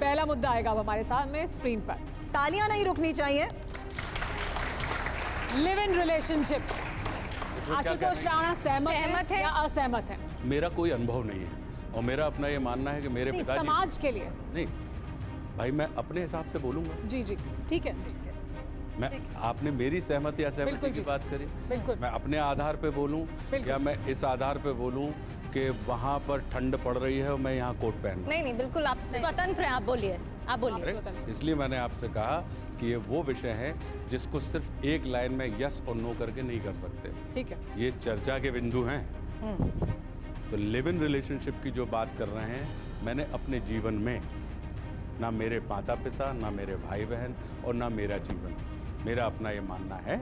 पहला मुद्दा आएगा अब हमारे सामने स्क्रीन पर। तालियां नहीं रुकनी चाहिए। Live in relationship. Ashutosh Rana सहमत है या असहमत है? मेरा कोई अनुभव नहीं है और मेरा अपना ये मानना है कि मेरे पिताजी समाज के लिए नहीं भाई, मैं अपने हिसाब से बोलूंगा। जी जी ठीक है। मैं आपने मेरी सहमति या सहमति की बात करी, बिल्कुल मैं अपने आधार पे बोलूं या मैं इस आधार पे बोलूं कि वहां पर ठंड पड़ रही है और मैं यहाँ कोट पहन। नहीं बिल्कुल आप स्वतंत्र हैं, आप बोलिए इसलिए मैंने आपसे कहा कि ये वो विषय है जिसको सिर्फ एक लाइन में यस और नो करके नहीं कर सकते। ठीक है, ये चर्चा के बिंदु हैं। तो लिव इन रिलेशनशिप की जो बात कर रहे हैं, मैंने अपने जीवन में ना मेरे माता पिता, ना मेरे भाई बहन और ना मेरा जीवन, मेरा अपना ये मानना है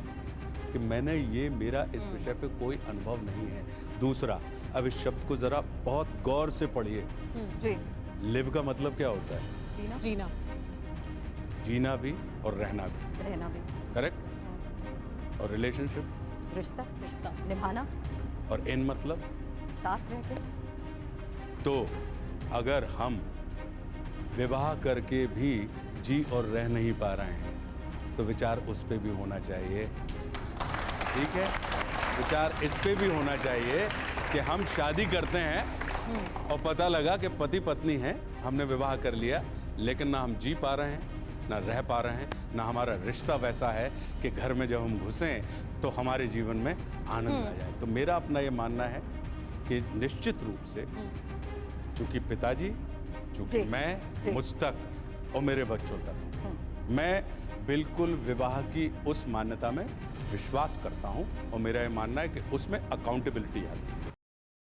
कि मैंने ये मेरा इस विषय पे कोई अनुभव नहीं है। दूसरा, अब इस शब्द को जरा बहुत गौर से पढ़िए। जी। लिव का मतलब क्या होता है? जीना, जीना भी और रहना भी। करेक्ट। और रिलेशनशिप, रिश्ता निभाना। और इन मतलब साथ रह के। तो अगर हम विवाह करके भी जी और रह नहीं पा रहे हैं तो विचार उस पे भी होना चाहिए। ठीक है, विचार इस पे भी होना चाहिए कि हम शादी करते हैं और पता लगा कि पति पत्नी हैं, हमने विवाह कर लिया, लेकिन ना हम जी पा रहे हैं, ना रह पा रहे हैं, ना हमारा रिश्ता वैसा है कि घर में जब हम घुसें तो हमारे जीवन में आनंद आ जाए। तो मेरा अपना ये मानना है कि निश्चित रूप से चूंकि पिताजी, चूंकि मैं, मुझ तक और मेरे बच्चों तक, मैं बिल्कुल विवाह की उस मान्यता में विश्वास करता हूं और मेरा ये मानना है कि उसमें अकाउंटेबिलिटी आती है।